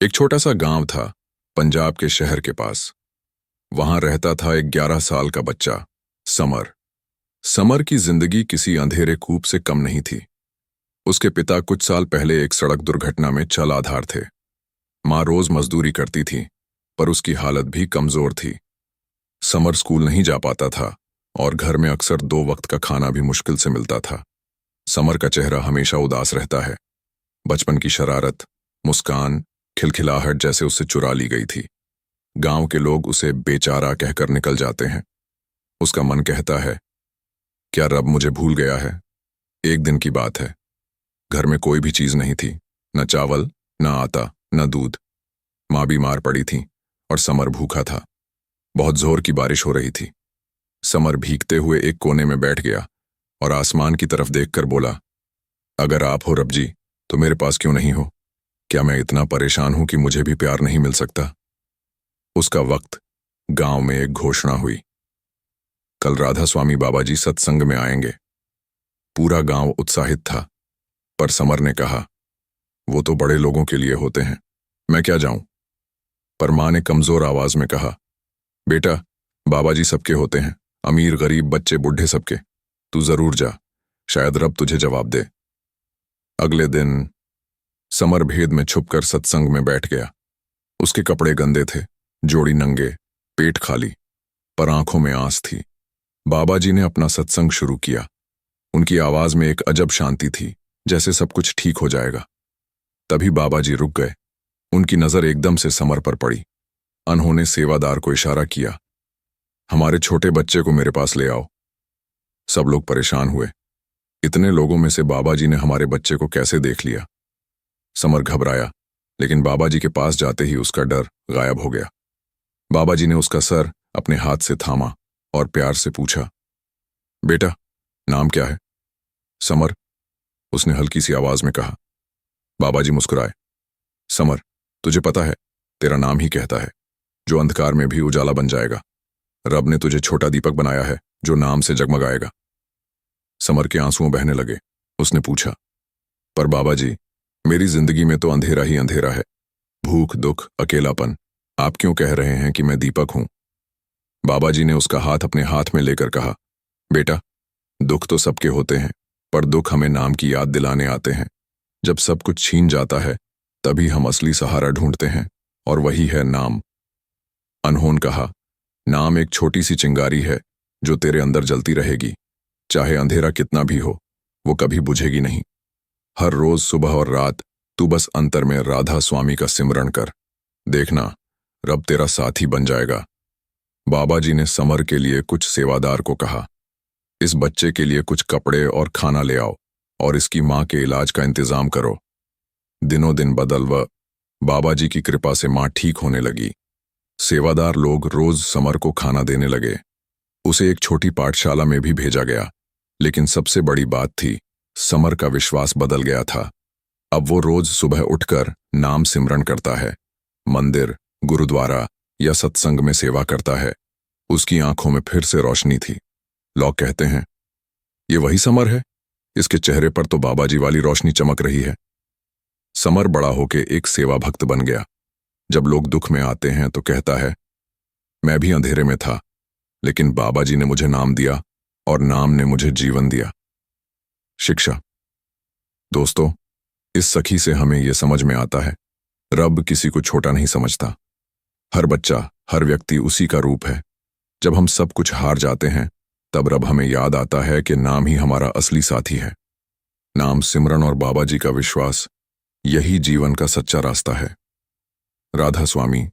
एक छोटा सा गांव था पंजाब के शहर के पास। वहां रहता था एक 11 साल का बच्चा, समर। समर की जिंदगी किसी अंधेरे कूप से कम नहीं थी। उसके पिता कुछ साल पहले एक सड़क दुर्घटना में चल आधार थे। माँ रोज मजदूरी करती थी, पर उसकी हालत भी कमजोर थी। समर स्कूल नहीं जा पाता था और घर में अक्सर 2 वक्त का खाना भी मुश्किल से मिलता था। समर का चेहरा हमेशा उदास रहता है। बचपन की शरारत, मुस्कान, खिलखिलाहट जैसे उससे चुरा ली गई थी। गांव के लोग उसे बेचारा कहकर निकल जाते हैं। उसका मन कहता है, क्या रब मुझे भूल गया है? एक दिन की बात है। घर में कोई भी चीज नहीं थी, न चावल, न आटा, न दूध। माँ बीमार पड़ी थी और समर भूखा था। बहुत जोर की बारिश हो रही थी। समर भीगते हुए एक कोने में बैठ गया और आसमान की तरफ देखकर बोला, अगर आप हो रब जी, तो मेरे पास क्यों नहीं हो? क्या मैं इतना परेशान हूं कि मुझे भी प्यार नहीं मिल सकता? उसका वक्त गांव में एक घोषणा हुई, कल राधा स्वामी बाबा जी सत्संग में आएंगे। पूरा गांव उत्साहित था, पर समर ने कहा, वो तो बड़े लोगों के लिए होते हैं, मैं क्या जाऊं? पर मां ने कमजोर आवाज में कहा, बेटा, बाबा जी सबके होते हैं, अमीर गरीब बच्चे बूढ़े सबके। तू जरूर जा, शायद रब तुझे जवाब दे। अगले दिन समर भेद में छुपकर सत्संग में बैठ गया। उसके कपड़े गंदे थे, जोड़ी नंगे, पेट खाली, पर आंखों में आस थी। बाबा जी ने अपना सत्संग शुरू किया। उनकी आवाज में एक अजब शांति थी, जैसे सब कुछ ठीक हो जाएगा। तभी बाबा जी रुक गए। उनकी नजर एकदम से समर पर पड़ी। उन्होंने सेवादार को इशारा किया, हमारे छोटे बच्चे को मेरे पास ले आओ। सब लोग परेशान हुए। इतने लोगों में से बाबा जी ने हमारे बच्चे को कैसे देख लिया? समर घबराया, लेकिन बाबा जी के पास जाते ही उसका डर गायब हो गया। बाबा जी ने उसका सर अपने हाथ से थामा और प्यार से पूछा, बेटा, नाम क्या है? समर, उसने हल्की सी आवाज में कहा। बाबा जी मुस्कुराए। समर, तुझे पता है, तेरा नाम ही कहता है, जो अंधकार में भी उजाला बन जाएगा। रब ने तुझे छोटा दीपक बनाया है, जो नाम से जगमगाएगा। समर के आंसुओं बहने लगे। उसने पूछा, पर बाबा जी, मेरी जिंदगी में तो अंधेरा ही अंधेरा है, भूख, दुख, अकेलापन। आप क्यों कह रहे हैं कि मैं दीपक हूं? बाबा जी ने उसका हाथ अपने हाथ में लेकर कहा, बेटा, दुख तो सबके होते हैं, पर दुख हमें नाम की याद दिलाने आते हैं। जब सब कुछ छीन जाता है, तभी हम असली सहारा ढूंढते हैं, और वही है नाम। अनहोनी कहा, नाम एक छोटी सी चिंगारी है जो तेरे अंदर जलती रहेगी। चाहे अंधेरा कितना भी हो, वो कभी बुझेगी नहीं। हर रोज सुबह और रात तू बस अंतर में राधा स्वामी का सिमरण कर, देखना रब तेरा साथी बन जाएगा। बाबा जी ने समर के लिए कुछ सेवादार को कहा, इस बच्चे के लिए कुछ कपड़े और खाना ले आओ और इसकी मां के इलाज का इंतजाम करो। दिनों दिन बदल बाबा जी की कृपा से मां ठीक होने लगी। सेवादार लोग रोज समर को खाना देने लगे। उसे एक छोटी पाठशाला में भी भेजा गया, लेकिन सबसे बड़ी बात थी, समर का विश्वास बदल गया था। अब वो रोज सुबह उठकर नाम सिमरन करता है, मंदिर, गुरुद्वारा या सत्संग में सेवा करता है। उसकी आंखों में फिर से रोशनी थी। लोग कहते हैं, ये वही समर है, इसके चेहरे पर तो बाबा जी वाली रोशनी चमक रही है। समर बड़ा होके एक सेवा भक्त बन गया। जब लोग दुख में आते हैं तो कहता है, मैं भी अंधेरे में था, लेकिन बाबा जी ने मुझे नाम दिया और नाम ने मुझे जीवन दिया। शिक्षा। दोस्तों, इस सखी से हमें यह समझ में आता है, रब किसी को छोटा नहीं समझता। हर बच्चा, हर व्यक्ति उसी का रूप है। जब हम सब कुछ हार जाते हैं, तब रब हमें याद आता है कि नाम ही हमारा असली साथी है। नाम सिमरन और बाबा जी का विश्वास, यही जीवन का सच्चा रास्ता है। राधा स्वामी